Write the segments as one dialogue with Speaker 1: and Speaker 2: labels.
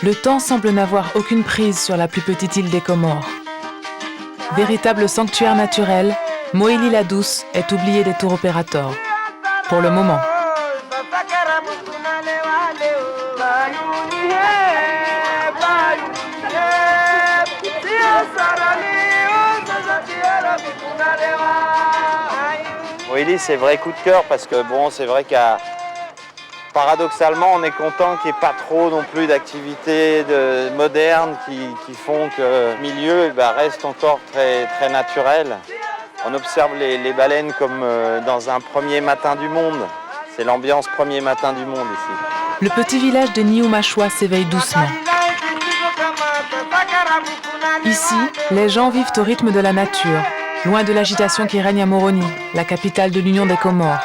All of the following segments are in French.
Speaker 1: le temps semble n'avoir aucune prise sur la plus petite île des Comores. Véritable sanctuaire naturel, Mohéli la Douce est oubliée des tour opérateurs. Pour le moment.
Speaker 2: Mohéli, c'est vrai coup de cœur parce que bon, c'est vrai qu'à paradoxalement, on est content qu'il n'y ait pas trop non plus d'activités modernes qui font que le milieu reste encore très, très naturel. On observe les baleines comme dans un premier matin du monde. C'est l'ambiance premier matin du monde ici.
Speaker 1: Le petit village de Niumashwa s'éveille doucement. Ici, les gens vivent au rythme de la nature, loin de l'agitation qui règne à Moroni, la capitale de l'Union des Comores,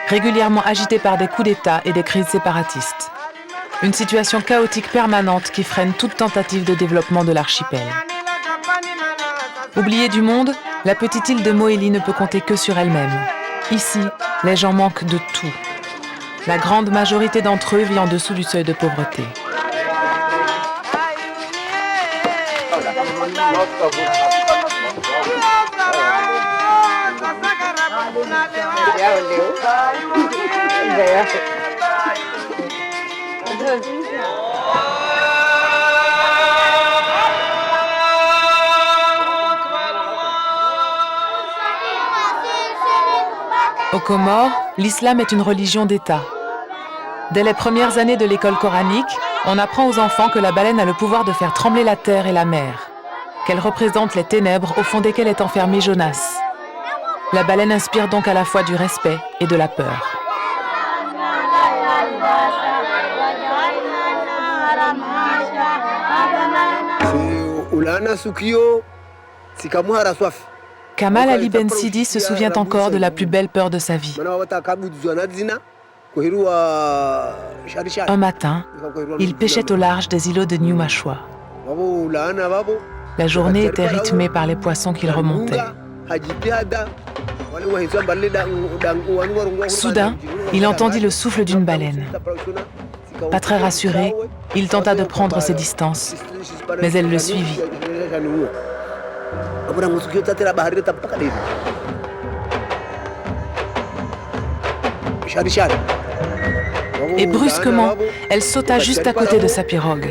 Speaker 1: régulièrement agitée par des coups d'État et des crises séparatistes. Une situation chaotique permanente qui freine toute tentative de développement de l'archipel. Oubliée du monde, la petite île de Mohéli ne peut compter que sur elle-même. Ici, les gens manquent de tout. La grande majorité d'entre eux vit en dessous du seuil de pauvreté. Aux Comores, l'islam est une religion d'État. Dès les premières années de l'école coranique, on apprend aux enfants que la baleine a le pouvoir de faire trembler la terre et la mer, qu'elle représente les ténèbres au fond desquelles est enfermé Jonas. La baleine inspire donc à la fois du respect et de la peur. Kamal Ali Ben Sidi se souvient encore de la plus belle peur de sa vie. Un matin, il pêchait au large des îlots de Niumashwa. La journée était rythmée par les poissons qu'il remontait. Soudain, il entendit le souffle d'une baleine. Pas très rassuré, il tenta de prendre ses distances, mais elle le suivit. Et brusquement, elle sauta juste à côté de sa pirogue.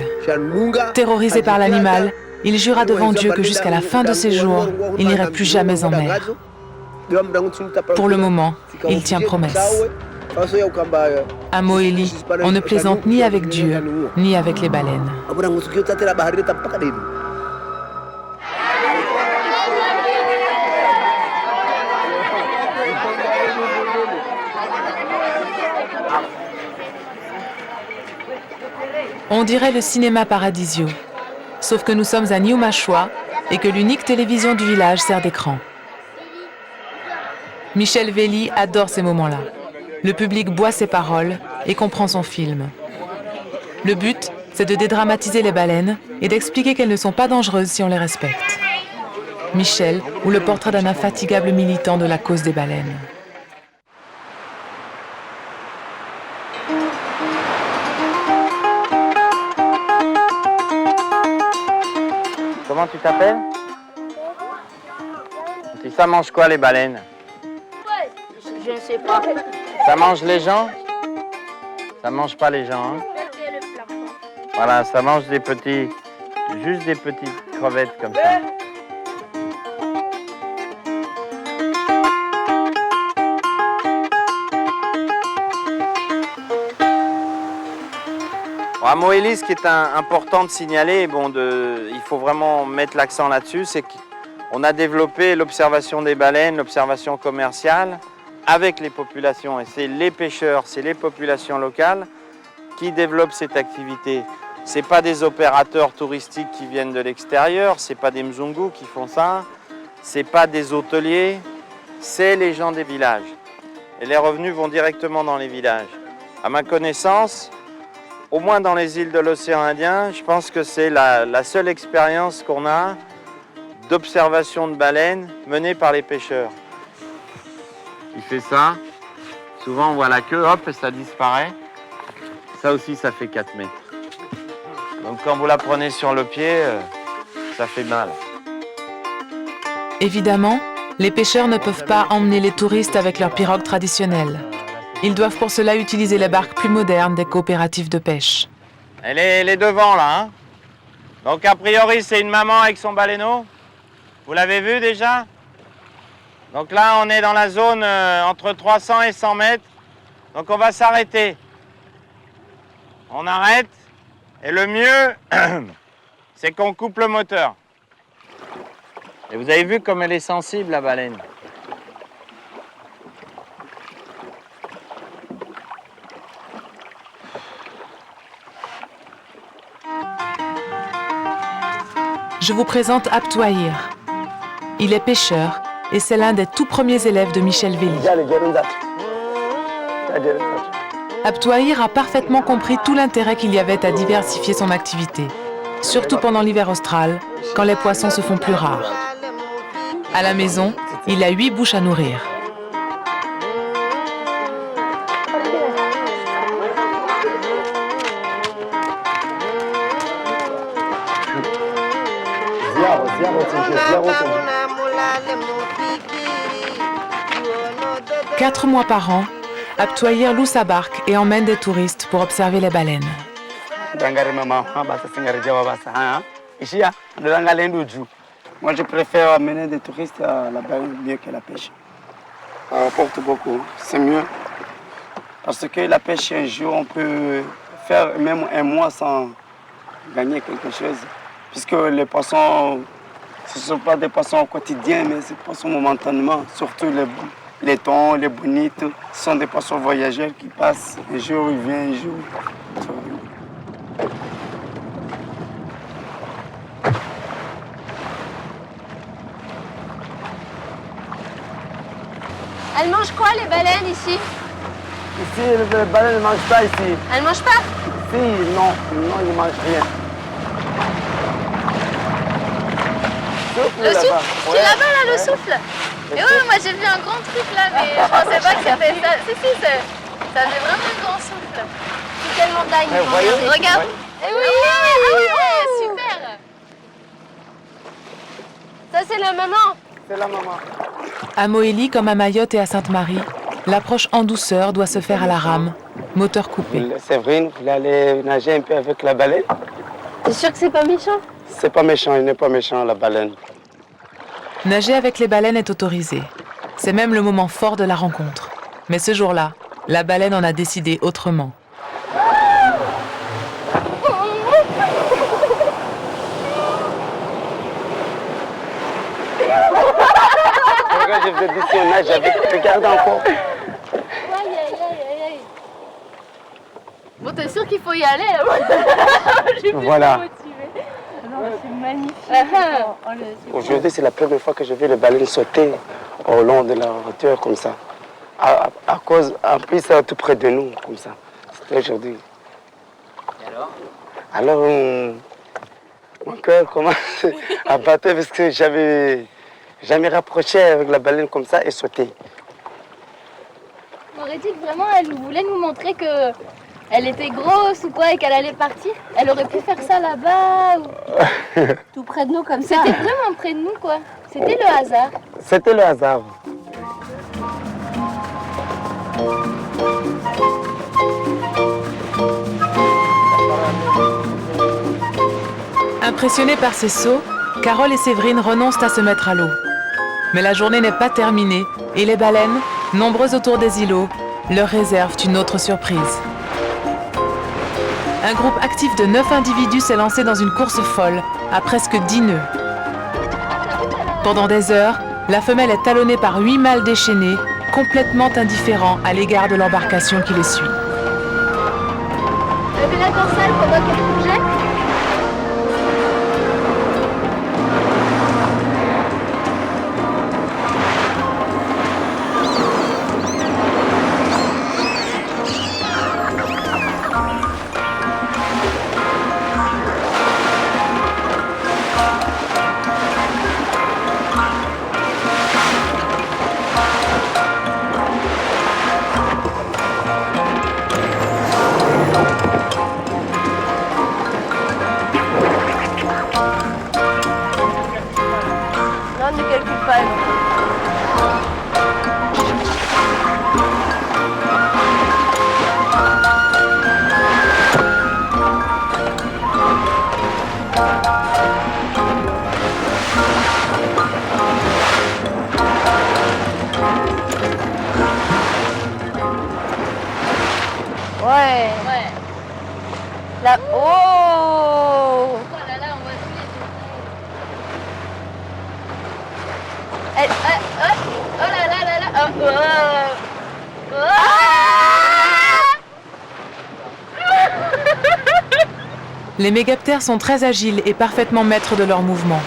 Speaker 1: Terrorisé par l'animal, il jura devant Dieu que jusqu'à la fin de ses jours, il n'irait plus jamais en mer. Pour le moment, il tient promesse. À Mohéli, on ne plaisante ni avec Dieu, ni avec les baleines. On dirait le cinéma Paradisio, sauf que nous sommes à Niumashwa et que l'unique télévision du village sert d'écran. Michel Velli adore ces moments-là. Le public boit ses paroles et comprend son film. Le but, c'est de dédramatiser les baleines et d'expliquer qu'elles ne sont pas dangereuses si on les respecte. Michel, ou le portrait d'un infatigable militant de la cause des baleines.
Speaker 2: Comment tu t'appelles? Et ça mange quoi les baleines?
Speaker 3: Je ne sais pas.
Speaker 2: Ça mange les gens? Ça mange pas les gens, hein? Voilà, ça mange juste des petites crevettes comme ça. À Mohéli, ce qui est important de signaler, il faut vraiment mettre l'accent là-dessus, c'est qu'on a développé l'observation des baleines, l'observation commerciale avec les populations. Et c'est les pêcheurs, c'est les populations locales qui développent cette activité. Ce n'est pas des opérateurs touristiques qui viennent de l'extérieur, ce n'est pas des mzungus qui font ça, ce n'est pas des hôteliers, c'est les gens des villages. Et les revenus vont directement dans les villages. À ma connaissance, au moins dans les îles de l'océan Indien, je pense que c'est la seule expérience qu'on a d'observation de baleines menée par les pêcheurs. Il fait ça, souvent on voit la queue, hop, et ça disparaît. Ça aussi, ça fait 4 mètres. Donc quand vous la prenez sur le pied, ça fait mal.
Speaker 1: Évidemment, les pêcheurs ne peuvent pas emmener les touristes avec leurs pirogues traditionnelles. Ils doivent pour cela utiliser les barques plus modernes des coopératives de pêche.
Speaker 2: Elle est devant là. Hein. Donc a priori c'est une maman avec son baleineau. Vous l'avez vu déjà? Donc là on est dans la zone entre 300 et 100 mètres. Donc on va s'arrêter. On arrête. Et le mieux, c'est qu'on coupe le moteur. Et vous avez vu comme elle est sensible, la baleine.
Speaker 1: Je vous présente Abtouahir. Il est pêcheur et c'est l'un des tout premiers élèves de Michel Vély. Abtouahir a parfaitement compris tout l'intérêt qu'il y avait à diversifier son activité, surtout pendant l'hiver austral, quand les poissons se font plus rares. À la maison, il a 8 bouches à nourrir. Quatre mois par an, Abtouahir loue sa barque et emmène des touristes pour observer les baleines.
Speaker 4: Moi, je préfère amener des touristes à la baleine mieux que la pêche. Ça rapporte beaucoup, c'est mieux. Parce que la pêche, un jour, on peut faire même un mois sans gagner quelque chose. Puisque les poissons, ce ne sont pas des poissons quotidiens, mais c'est des poissons momentanément. Surtout les thons, les bonites, ce sont des poissons voyageurs qui passent. Un jour, ils viennent, un jour.
Speaker 3: Elles mangent quoi les baleines ici?
Speaker 4: Ici, les baleines ne mangent pas ici.
Speaker 3: Elles mangent pas?
Speaker 4: Si, non, ils ne mangent rien.
Speaker 3: Le souffle? Tu es là-bas là, le souffle? Et oui, moi j'ai vu un grand truc là, mais je pensais pas que c'était ça. Si, ça faisait vraiment un grand souffle. C'est tellement dingue. Regarde. Et oui, super. Ça c'est la maman.
Speaker 4: C'est la maman.
Speaker 1: À Mohéli comme à Mayotte et à Sainte-Marie, l'approche en douceur doit se faire à la rame, moteur coupé.
Speaker 4: Séverine, vous allez nager un peu avec la baleine?
Speaker 3: T'es sûr que c'est pas méchant?
Speaker 4: C'est pas méchant, il n'est pas méchant la baleine.
Speaker 1: Nager avec les baleines est autorisé. C'est même le moment fort de la rencontre. Mais ce jour-là, la baleine en a décidé autrement.
Speaker 4: Regarde, je vous ai dit si on nage avec, regarde encore.
Speaker 3: Bon, t'es sûr qu'il faut y aller là?
Speaker 4: Voilà.
Speaker 3: C'est magnifique.
Speaker 4: Aujourd'hui, c'est la première fois que je vais les baleines sauter au long de la hauteur comme ça. En plus, c'est tout près de nous, comme ça. C'était aujourd'hui.
Speaker 2: Et alors?
Speaker 4: Alors, mon cœur commence à battre parce que j'avais jamais rapproché avec la baleine comme ça et sauté.
Speaker 3: On aurait dit que vraiment elle voulait nous montrer que elle était grosse ou quoi et qu'elle allait partir. Elle aurait pu faire ça là-bas ou tout près de nous comme ça. C'était vraiment près de nous quoi. C'était le hasard.
Speaker 4: C'était le hasard.
Speaker 1: Impressionnés par ces sauts, Carole et Séverine renoncent à se mettre à l'eau. Mais la journée n'est pas terminée et les baleines, nombreuses autour des îlots, leur réservent une autre surprise. Un groupe actif de 9 individus s'est lancé dans une course folle, à presque 10 nœuds. Pendant des heures, la femelle est talonnée par 8 mâles déchaînés, complètement indifférents à l'égard de l'embarcation qui les suit.
Speaker 3: Levez la dorsale pendant qu'elle bougeait. calcule pas. Ouais. Là, oh! Oh là là, on voit tous les détails. Oh là là là là.
Speaker 1: Les mégaptères sont très agiles et parfaitement maîtres de leurs mouvements.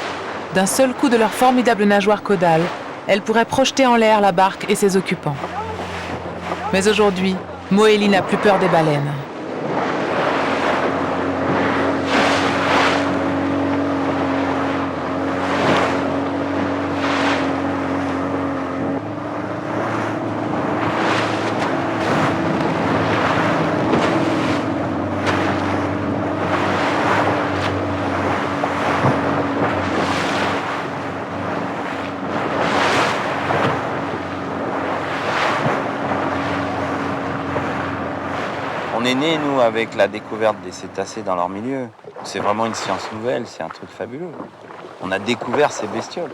Speaker 1: D'un seul coup de leur formidable nageoire caudale, elles pourraient projeter en l'air la barque et ses occupants. Mais aujourd'hui, Moélie n'a plus peur des baleines.
Speaker 2: On est nés, nous, avec la découverte des cétacés dans leur milieu. C'est vraiment une science nouvelle, c'est un truc fabuleux. On a découvert ces bestioles.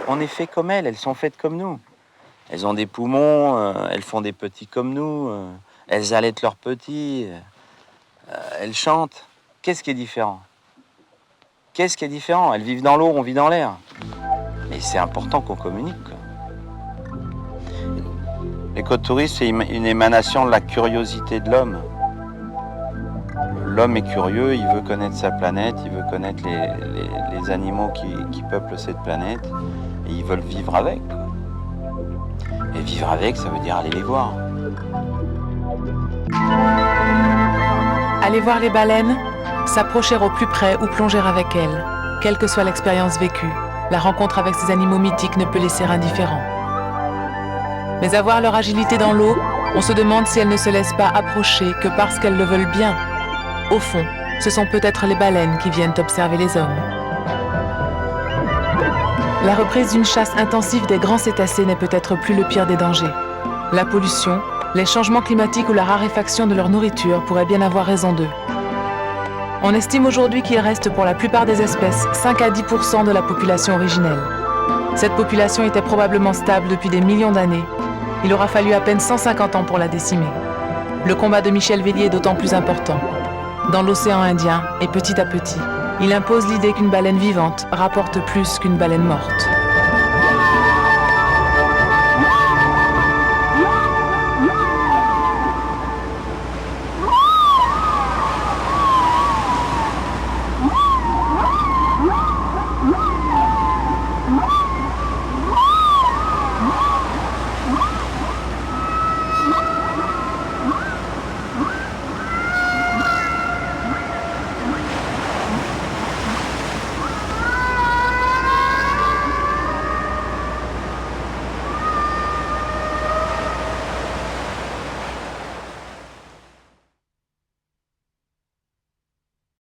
Speaker 2: On est fait comme elles sont faites comme nous. Elles ont des poumons, elles font des petits comme nous, elles allaitent leurs petits, elles chantent. Qu'est-ce qui est différent? Qu'est-ce qui est différent? Elles vivent dans l'eau, on vit dans l'air. Et c'est important qu'on communique, quoi. L'écotourisme, c'est une émanation de la curiosité de l'homme. L'homme est curieux, il veut connaître sa planète, il veut connaître les animaux qui peuplent cette planète, et ils veulent vivre avec, quoi. Et vivre avec, ça veut dire aller les voir.
Speaker 1: Aller voir les baleines, s'approcher au plus près ou plonger avec elles, quelle que soit l'expérience vécue, la rencontre avec ces animaux mythiques ne peut laisser indifférent. Mais à voir leur agilité dans l'eau, on se demande si elles ne se laissent pas approcher que parce qu'elles le veulent bien. Au fond, ce sont peut-être les baleines qui viennent observer les hommes. La reprise d'une chasse intensive des grands cétacés n'est peut-être plus le pire des dangers. La pollution, les changements climatiques ou la raréfaction de leur nourriture pourraient bien avoir raison d'eux. On estime aujourd'hui qu'il reste pour la plupart des espèces 5 à 10% de la population originelle. Cette population était probablement stable depuis des millions d'années. Il aura fallu à peine 150 ans pour la décimer. Le combat de Michel Vellier est d'autant plus important. Dans l'océan Indien, et petit à petit, il impose l'idée qu'une baleine vivante rapporte plus qu'une baleine morte.